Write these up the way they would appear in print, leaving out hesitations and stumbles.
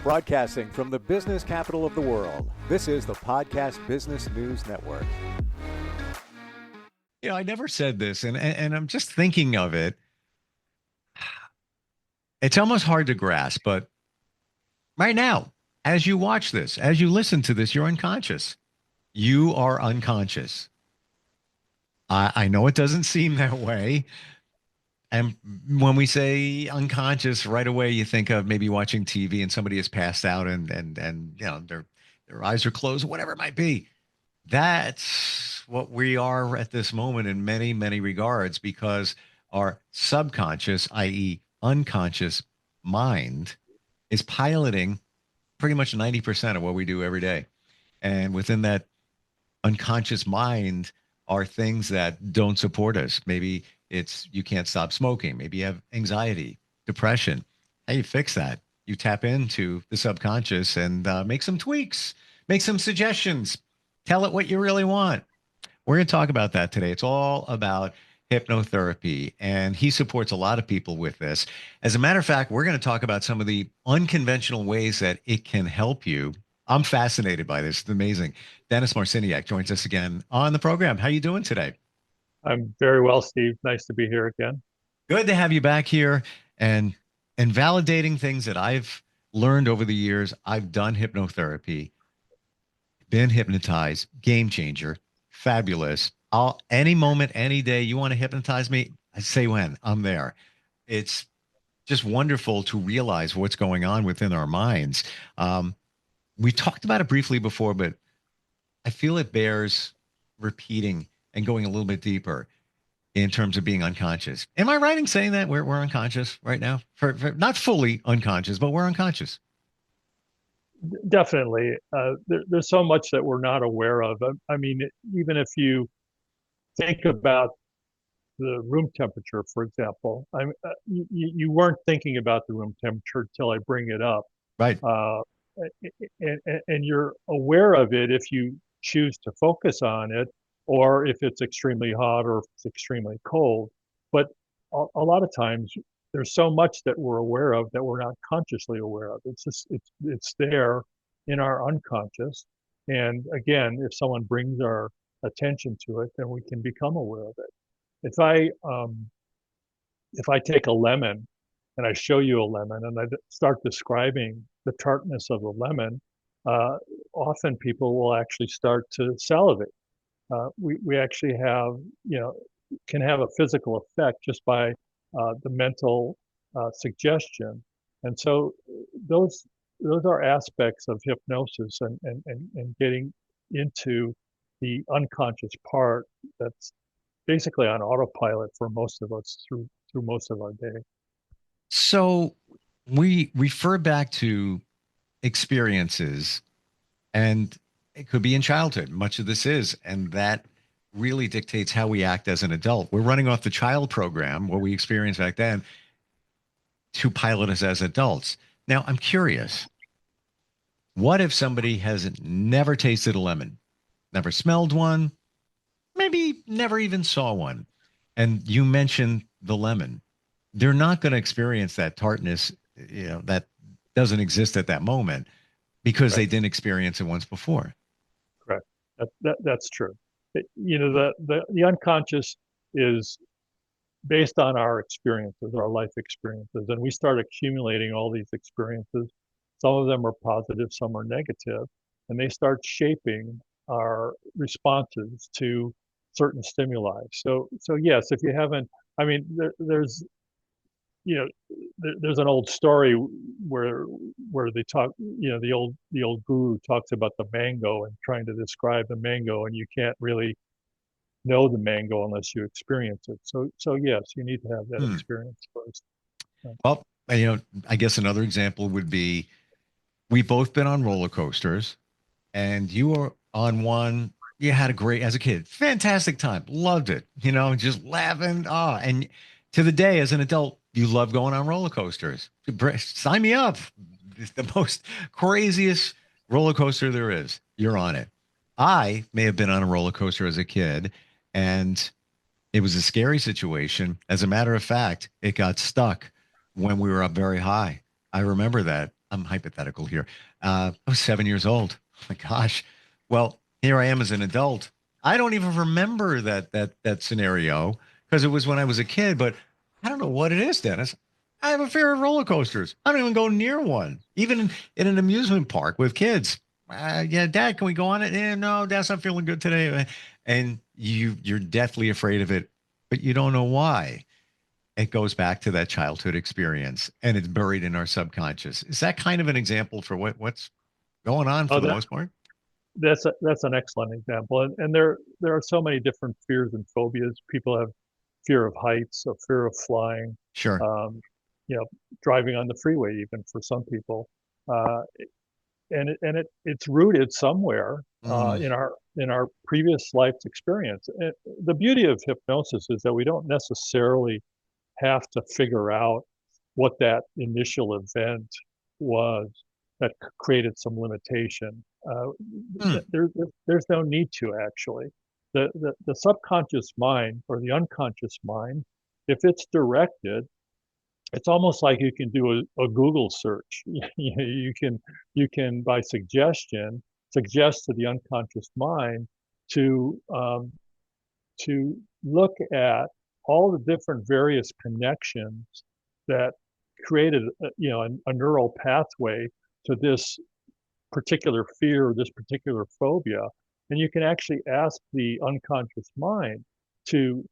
Broadcasting from the business capital of the world, this is the Podcast Business News Network. I never said this, and I'm just thinking of it. It's almost hard to grasp, but right now, as you watch this, as you listen to this, you're unconscious. You are unconscious. I know it doesn't seem that way. And when we say unconscious, right away you think of maybe watching TV and somebody has passed out and their eyes are closed, whatever it might be. That's what we are at this moment in many, many regards, because our subconscious, i.e., unconscious mind, is piloting pretty much 90% of what we do every day. And within that unconscious mind are things that don't support us. Maybe it's you can't stop smoking. Maybe you have anxiety, depression. How you fix that? You tap into the subconscious and make some tweaks, make some suggestions, tell it what you really want. We're going to talk about that today. It's all about hypnotherapy, and he supports a lot of people with this. As a matter of fact, we're going to talk about some of the unconventional ways that it can help you. I'm fascinated by this. It's amazing. Dennis Marciniak joins us again on the program. How you doing today? I'm very well, Steve. Nice to be here again. Good to have you back here and validating things that I've learned over the years. I've done hypnotherapy, been hypnotized, game changer, fabulous. I'll any moment, any day you want to hypnotize me, I say when I'm there. It's just wonderful to realize what's going on within our minds. We talked about it briefly before, but I feel it bears repeating and going a little bit deeper in terms of being unconscious. Am I right in saying that we're unconscious right now? For not fully unconscious, but we're unconscious. Definitely. There's so much that we're not aware of. I mean, even if you think about the room temperature, for example, you weren't thinking about the room temperature until I bring it up. Right. Uh, and you're aware of it if you choose to focus on it, or if it's extremely hot or if it's extremely cold. But a lot of times there's so much that we're aware of that we're not consciously aware of. It's there in our unconscious. And again, if someone brings our attention to it, then we can become aware of it. If I take a lemon and I show you a lemon and I start describing the tartness of the lemon, uh, often people will actually start to salivate. We actually have, can have a physical effect just by the mental suggestion. And so those those are aspects of hypnosis and getting into the unconscious part that's basically on autopilot for most of us through most of our day. So we refer back to experiences, and it could be in childhood. Much of this is, and that really dictates how we act as an adult. We're running off the child program, what we experienced back then, to pilot us as adults. Now, I'm curious, what if somebody has never tasted a lemon, never smelled one, maybe never even saw one? And you mentioned the lemon. They're not going to experience that tartness, that doesn't exist at that moment because Right. they didn't experience it once before. Correct. That's true. The unconscious is based on our experiences, our life experiences, and we start accumulating all these experiences. Some of them are positive, some are negative, and they start shaping our responses to certain stimuli. So yes, if you haven't, I mean, there's you know, there's an old story where they talk, the old guru talks about the mango and trying to describe the mango, and you can't really know the mango unless you experience it. So yes, you need to have that Hmm. experience first. Well, I guess another example would be we've both been on roller coasters, and you were on one. You had a great, as a kid, fantastic time. Loved it, just laughing. Oh, and to the day as an adult, you love going on roller coasters. Sign me up. It's the most craziest roller coaster there is. You're on it. I may have been on a roller coaster as a kid, and it was a scary situation. As a matter of fact, it got stuck when we were up very high. I remember that. I'm hypothetical here. I was 7 years old. Oh my gosh. Well, here I am as an adult. I don't even remember that scenario because it was when I was a kid, but I don't know what it is, Dennis. I have a fear of roller coasters. I don't even go near one, even in an amusement park with kids. Yeah, Dad, can we go on it? No, Dad's not feeling good today. And you're deathly afraid of it, but you don't know why. It goes back to that childhood experience and it's buried in our subconscious. Is that kind of an example for what's going on for Oh, the most part? that's an excellent example, and there are so many different fears and phobias. People have fear of heights, a fear of flying, Sure. um, you know, driving on the freeway, even for some people, uh, it's rooted somewhere Mm, in our previous life's experience. And the beauty of hypnosis is that we don't necessarily have to figure out what that initial event was that created some limitation. mm, There's no need to actually. The subconscious mind or the unconscious mind, if it's directed, it's almost like you can do a Google search. You can by suggestion suggest to the unconscious mind to to look at all the different various connections that created a neural pathway to this particular fear or this particular phobia, and you can actually ask the unconscious mind to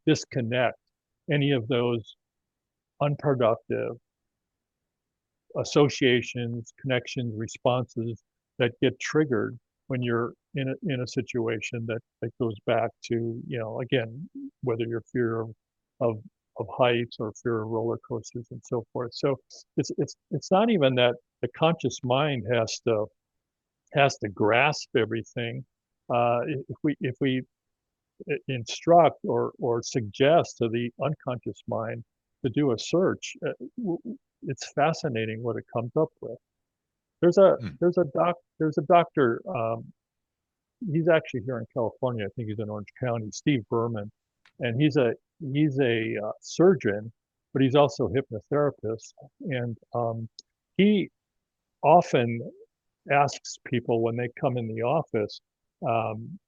disconnect any of those unproductive associations, connections, responses that get triggered when you're in a situation that goes back to, again, whether you're fear of of heights or fear of roller coasters and so forth. So it's not even that the conscious mind has to grasp everything. If we instruct or suggest to the unconscious mind to do a search, it's fascinating what it comes up with. mm. There's a doctor. He's actually here in California. I think he's in Orange County. Steve Berman, and he's a surgeon, but he's also a hypnotherapist. And he often asks people when they come in the office, um,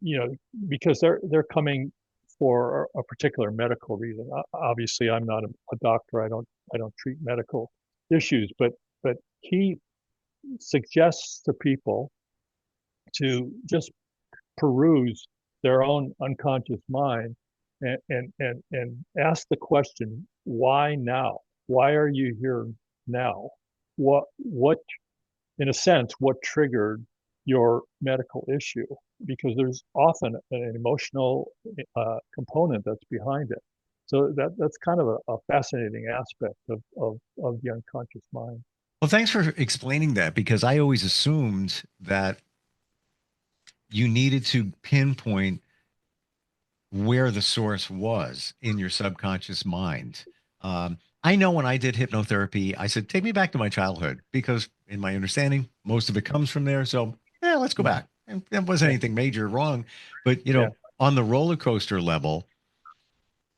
you know, because they're coming for a particular medical reason. Obviously, I'm not a doctor. I don't treat medical issues, but he suggests to people to just peruse their own unconscious mind and ask the question, why now? Why are you here now? What in a sense, what triggered your medical issue? Because there's often an emotional component that's behind it. So that's kind of a fascinating aspect of the unconscious mind. Well, thanks for explaining that because I always assumed that you needed to pinpoint where the source was in your subconscious mind. I know when I did hypnotherapy, I said, take me back to my childhood because, in my understanding, most of it comes from there. So, yeah, let's go Mhm. back. And there wasn't Yeah, anything major wrong. But, yeah, on the roller coaster level,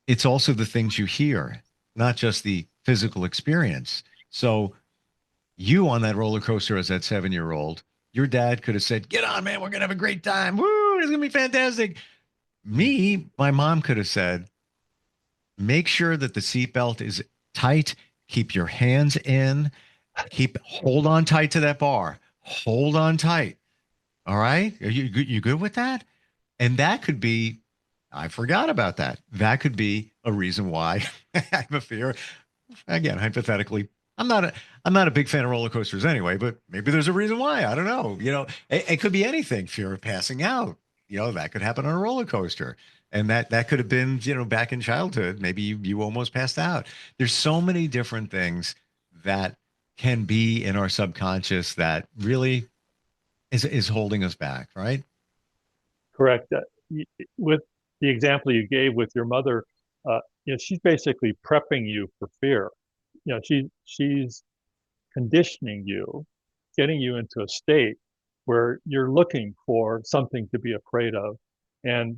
it's also the things you hear, not just the physical experience. So, you on that roller coaster as that 7 year old, your dad could have said, get on, man, we're going to have a great time. Woo, it's going to be fantastic. mm, Me, my mom could have said, make sure that the seatbelt is tight. Keep your hands in. Hold on tight to that bar. Hold on tight. All right. Are you good with that? And that could be, I forgot about that. That could be a reason why I have a fear. Again, hypothetically, I'm not a I'm not a big fan of roller coasters anyway, but maybe there's a reason why. I don't know. It could be anything. Fear of passing out. That could happen on a roller coaster. And that could have been, back in childhood. Maybe you almost passed out. There's so many different things that can be in our subconscious that really is holding us back, right? correct. With the example you gave with your mother, she's basically prepping you for fear. She's conditioning you, getting you into a state where you're looking for something to be afraid of. And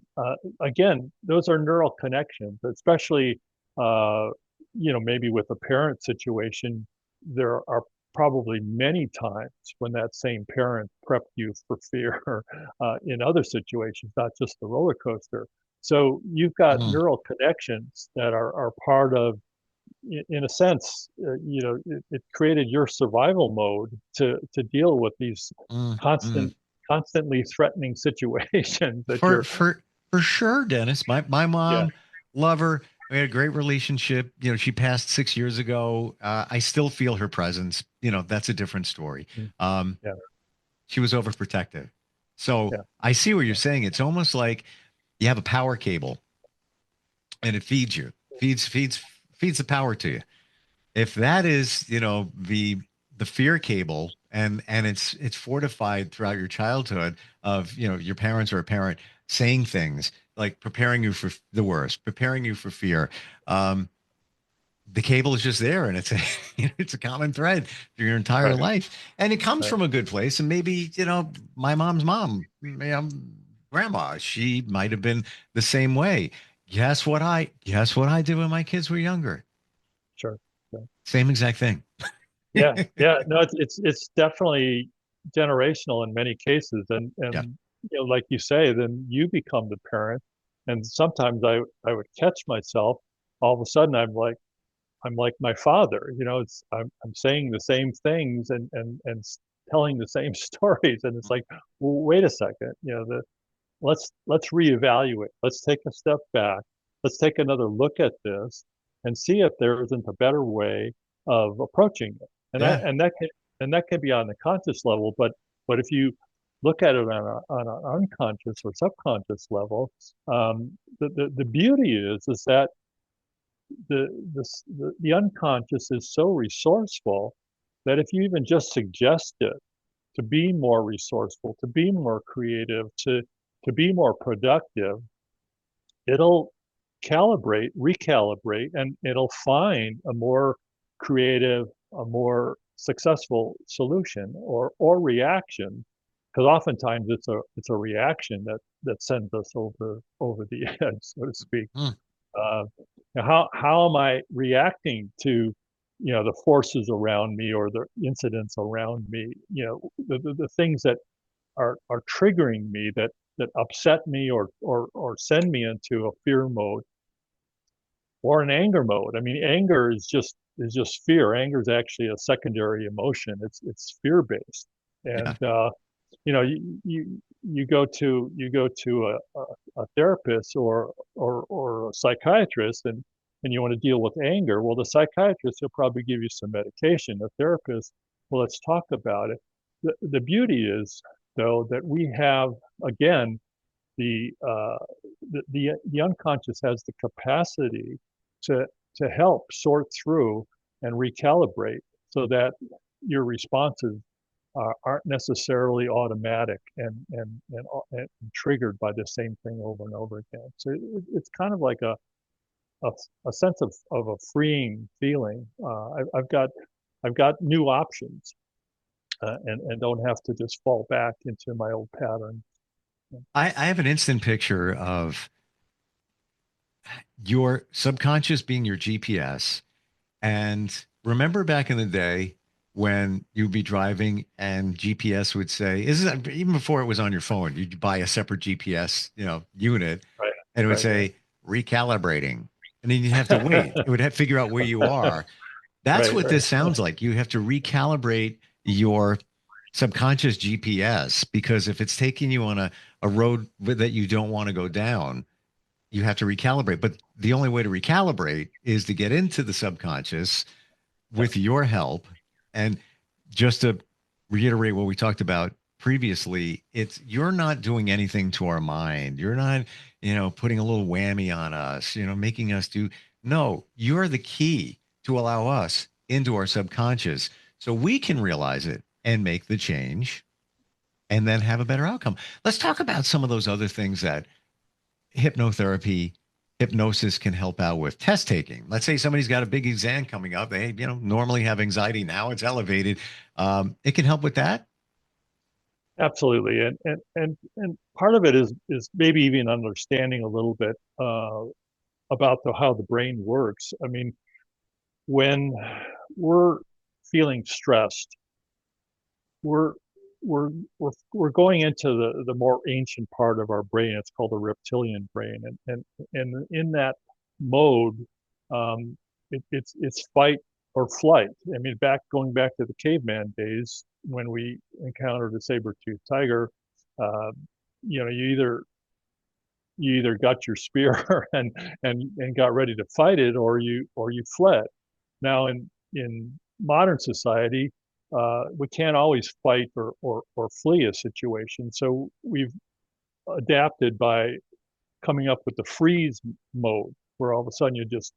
again, those are neural connections, especially, maybe with a parent situation, there are probably many times when that same parent prepped you for fear in other situations, not just the roller coaster. So you've got Mm, neural connections that are part of, in a sense, it created your survival mode to deal with these mm, mm. constant, constantly threatening situations that For you're, for for sure, Dennis. My yeah, mom, love her. We had a great relationship. She passed 6 years ago. I still feel her presence. That's a different story. mm, Um, yeah, she was overprotective. So yeah, I see what you're yeah, saying. It's almost like you have a power cable and it feeds you, feeds the power to you. If that is, the fear cable, and it's fortified throughout your childhood of, your parents or a parent saying things like preparing you for the worst, preparing you for fear. Um, the cable is just there, and it's a it's a common thread through your entire right, life, and it comes right, from a good place. And maybe, my mom's mom, grandma, she might have been the same way. Guess what I did when my kids were younger? sure. Sure. Same exact thing. Yeah, yeah, no, it's definitely generational in many cases, Yeah. and like you say, then you become the parent, and sometimes I would catch myself, all of a sudden I'm like my father, it's I'm saying the same things and telling the same stories, and it's like, well, wait a second, let's reevaluate, let's take a step back, let's take another look at this, and see if there isn't a better way of approaching it. And Yeah. that can be on the conscious level, but if you look at it on an unconscious or subconscious level, the beauty is that the unconscious is so resourceful that if you even just suggest it to be more resourceful, to be more creative, to be more productive, it'll recalibrate, and it'll find a more creative, a more successful solution or reaction. Because oftentimes it's a reaction that sends us over the edge, so to speak. Hmm. Uh, how am I reacting to the forces around me or the incidents around me? The things that are triggering me, that upset me or send me into a fear mode or an anger mode. I mean, anger is just fear. Anger is actually a secondary emotion. It's fear based, Yeah. and you go to a therapist or a psychiatrist, and you want to deal with anger. Well, the psychiatrist will probably give you some medication. The therapist, well, let's talk about it. The beauty is, though, that we have, again, the uh, the unconscious has the capacity to help sort through and recalibrate so that your responses aren't necessarily automatic and triggered by the same thing over and over again. So it's kind of like a, a sense of a freeing feeling. I've got new options, and don't have to just fall back into my old pattern. I have an instant picture of your subconscious being your GPS. And remember back in the day when you'd be driving and GPS would say, is it even before it was on your phone, you'd buy a separate GPS, unit, Right, and it would right, right, say recalibrating. And then you'd have to wait. It would have to figure out where you are. That's right, what right. this sounds like. You have to recalibrate your subconscious GPS because if it's taking you on a road that you don't want to go down, you have to recalibrate. But the only way to recalibrate is to get into the subconscious Yeah, with your help. And just to reiterate what we talked about previously, it's you're not doing anything to our mind. You're not, putting a little whammy on us, making us do. No, you're the key to allow us into our subconscious so we can realize it and make the change and then have a better outcome. Let's talk about some of those other things that hypnotherapy, hypnosis can help out with. Test taking. Let's say somebody's got a big exam coming up. They, normally have anxiety. Now it's elevated. It can help with that. absolutely. And part of it is maybe even understanding a little bit about how the brain works. I mean, when we're feeling stressed, we're we're going into the more ancient part of our brain. It's called the reptilian brain, and in that mode, it's fight or flight. I mean, going back to the caveman days when we encountered a saber-toothed tiger, uh, you either got your spear and got ready to fight it, or you fled. Now in modern society, we can't always fight or flee a situation. So we've adapted by coming up with the freeze mode, where all of a sudden you just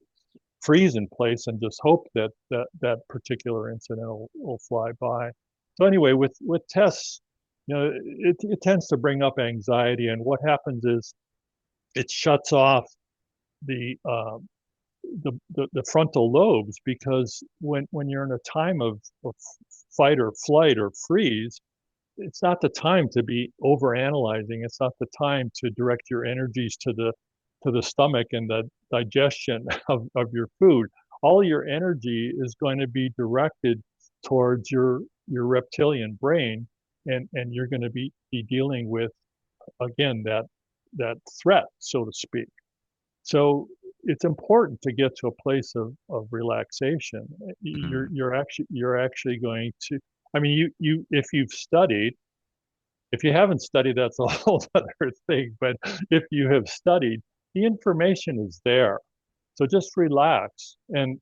freeze in place and just hope that particular incident will fly by. So anyway, with tests, it tends to bring up anxiety, and what happens is it shuts off the the frontal lobes, because when you're in a time of fight or flight or freeze, it's not the time to be over analyzing. It's not the time to direct your energies to the stomach and the digestion of your food. All your energy is going to be directed towards your reptilian brain, and you're going to be dealing with, again, that threat, so to speak. So it's important to get to a place of relaxation. You're actually going to, I mean, you if you've studied, if you haven't studied, that's a whole other thing. But if you have studied, the information is there. So just relax and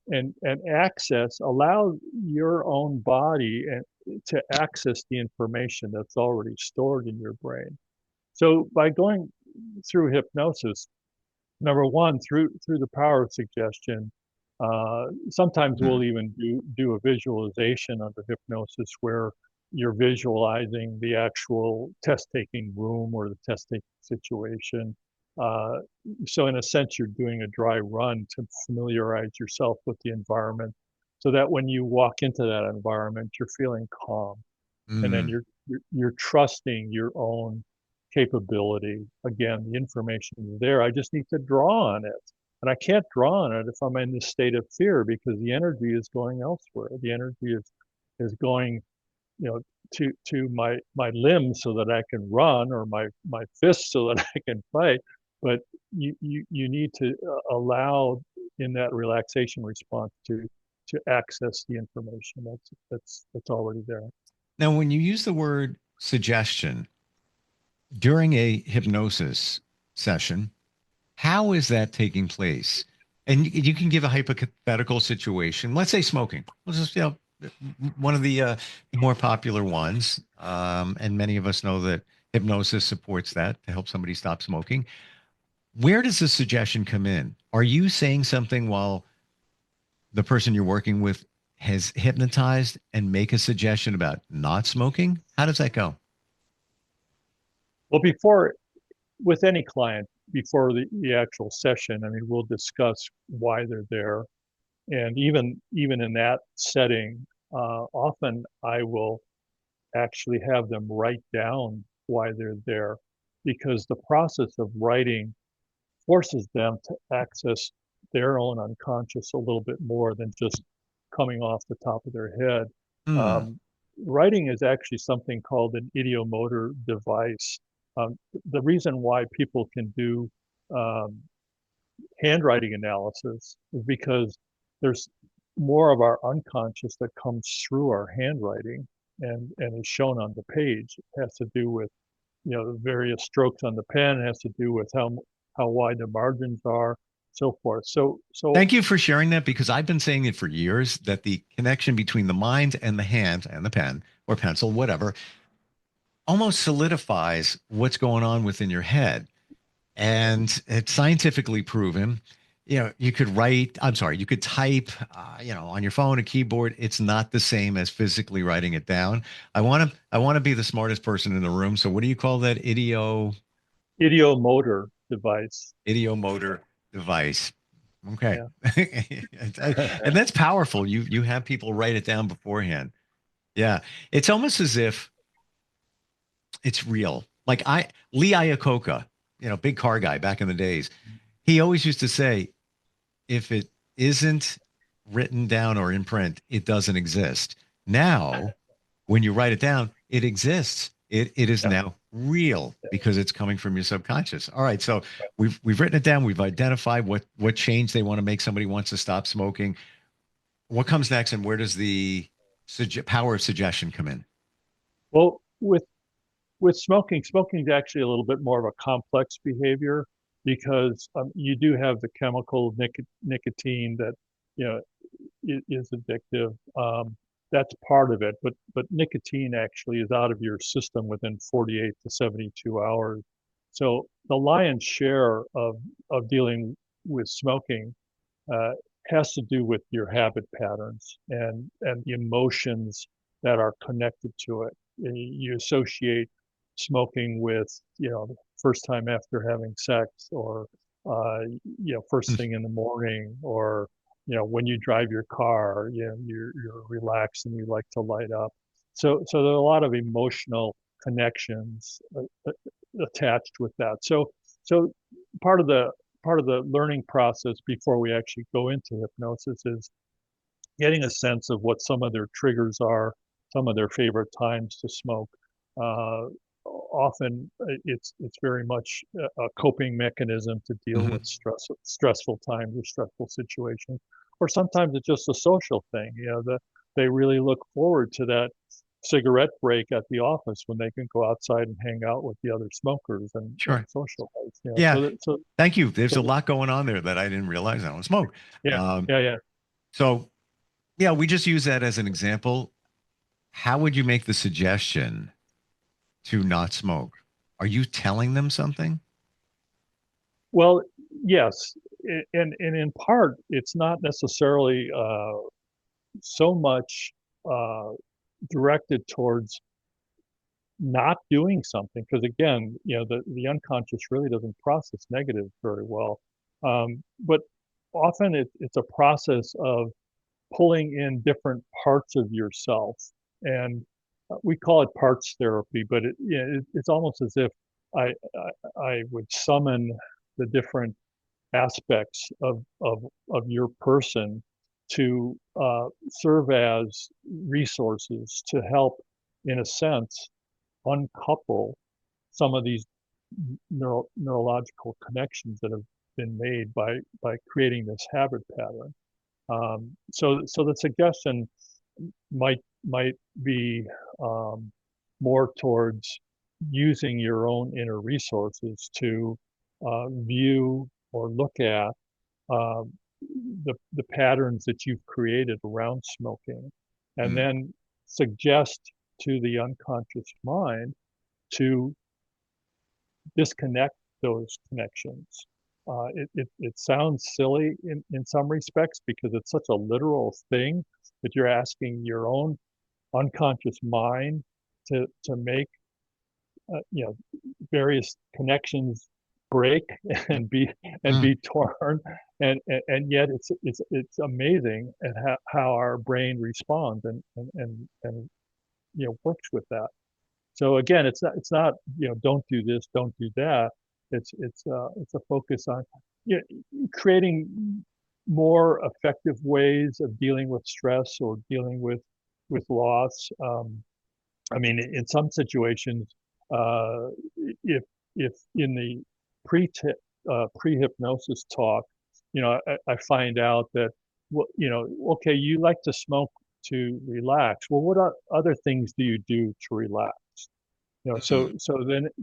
allow your own body to access the information that's already stored in your brain. So by going through hypnosis, number one, through the power of suggestion, sometimes we'll even do a visualization under hypnosis where you're visualizing the actual test taking room or the test taking situation. So in a sense, you're doing a dry run to familiarize yourself with the environment, so that when you walk into that environment, you're feeling calm, and then you're trusting your own capability. Again, the information is there. I just need to draw on it. And I can't draw on it if I'm in this state of fear, because the energy is going elsewhere. The energy is going, to my limbs so that I can run, or my fists so that I can fight. But you need to allow, in that relaxation response, to access the information that's already there. Now, when you use the word suggestion during a hypnosis session, how is that taking place? And you can give a hypothetical situation. Let's say smoking. Let's just, one of the more popular ones. And many of us know that hypnosis supports that to help somebody stop smoking. Where does the suggestion come in? Are you saying something while the person you're working with has hypnotized and make a suggestion about not smoking? How does that go? Well, with any client, before the actual session, I mean, we'll discuss why they're there. And even in that setting, often I will actually have them write down why they're there, because the process of writing forces them to access their own unconscious a little bit more than just coming off the top of their head. Writing is actually something called an ideomotor device. The reason why people can do handwriting analysis is because there's more of our unconscious that comes through our handwriting and is shown on the page. It has to do with, the various strokes on the pen. It has to do with how wide the margins are, so forth. So thank you for sharing that, because I've been saying it for years, that the connection between the mind and the hand and the pen or pencil, whatever, almost solidifies what's going on within your head. And it's scientifically proven. You could you could type, on your phone, a keyboard. It's not the same as physically writing it down. I want to be the smartest person in the room. So what do you call that? Ideomotor device. Ideomotor device. Okay. Yeah. And that's powerful. You have people write it down beforehand. Yeah. It's almost as if it's real. Like Lee Iacocca, big car guy back in the days, he always used to say, if it isn't written down or in print, it doesn't exist. Now, when you write it down, it exists. It is Yeah. now real because it's coming from your subconscious. All right, so we've written it down. We've identified what change they want to make. Somebody wants to stop smoking. What comes next, and where does the power of suggestion come in? Well, with smoking, smoking is actually a little bit more of a complex behavior because you do have the chemical nicotine that you know is addictive. That's part of it, but nicotine actually is out of your system within 48 to 72 hours. So the lion's share of dealing with smoking uh, has to do with your habit patterns and the emotions that are connected to it. You associate smoking with, the first time after having sex, or first thing in the morning, or when you drive your car, you're relaxed and you like to light up. So there are a lot of emotional connections attached with that. So part of the part of the learning process before we actually go into hypnosis is getting a sense of what some of their triggers are, some of their favorite times to smoke. Uh, Often it's very much a coping mechanism to deal Mhm. with stressful times or stressful situations, or sometimes it's just a social thing. They really look forward to that cigarette break at the office when they can go outside and hang out with the other smokers and Sure. socialize. Yeah. So Thank you. There's a so lot going on there that I didn't realize I don't smoke. yeah, Um, yeah. so yeah, we just use that as an example. How would you make the suggestion to not smoke? Are you telling them something? Well, yes, and in part, it's not necessarily so much uh, directed towards not doing something, because again, the unconscious really doesn't process negative very well. But often it's a process of pulling in different parts of yourself, and we call it parts therapy, but it's almost as if I would summon the different aspects of your person to serve as resources to help, in a sense, uncouple some of these neurological connections that have been made by creating this habit pattern. So the suggestion might be more towards using your own inner resources to view or look at uh, the patterns that you've created around smoking, and Mm, then suggest to the unconscious mind to disconnect those connections. It sounds silly in some respects because it's such a literal thing that you're asking your own unconscious mind to make various connections break and mm. be torn, and yet it's amazing at how our brain responds and works with that. So again, it's not don't do this, don't do that. It's a focus on creating more effective ways of dealing with stress or dealing with loss. I mean, in some situations, uh, if if in the pre pre hypnosis talk, I find out that, well, okay, you like to smoke to relax. Well, what other things do you do to relax? Mm.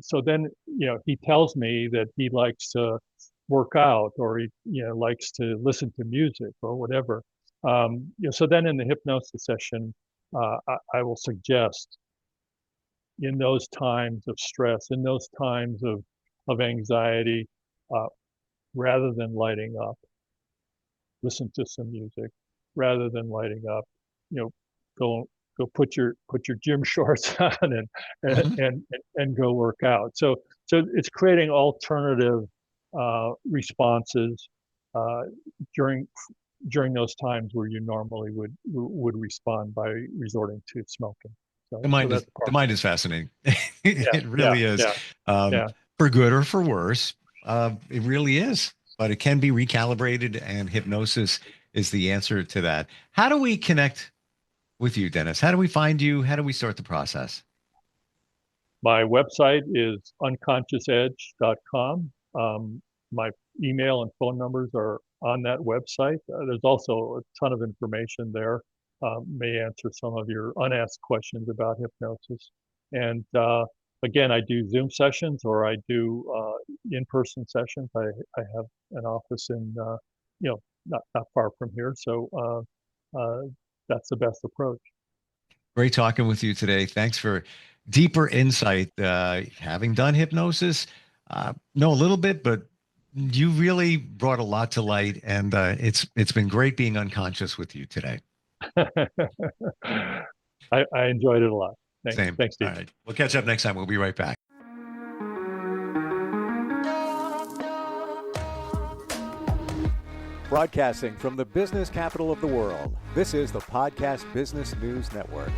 So then he tells me that he likes to work out, or he likes to listen to music or whatever. So then in the hypnosis session, I will suggest, in those times of stress, in those times of anxiety, uh, rather than lighting up, listen to some music. Rather than lighting up, you know, go put your gym shorts on and Mhm. and and go work out. So it's creating alternative responses uh, during during those times where you normally would respond by resorting to smoking. So that's The part. mind is fascinating. Yeah, It yeah, really is. yeah, Um, yeah. for good or for worse. It really is. But it can be recalibrated, and hypnosis is the answer to that. How do we connect with you, Dennis? How do we find you? How do we start the process? My website is unconsciousedge.com. My email and phone numbers are on that website. There's also a ton of information there. May answer some of your unasked questions about hypnosis. And again, I do Zoom sessions or I do in-person sessions. I have an office in, not far from here. So that's the best approach. Great talking with you today. Thanks for deeper insight. Having done hypnosis, know a little bit, but you really brought a lot to light, and it's been great being unconscious with you today. I enjoyed it a lot. Same. Thanks, Steve. All right. We'll catch up next time. We'll be right back. Broadcasting from the business capital of the world, this is the Podcast Business News Network.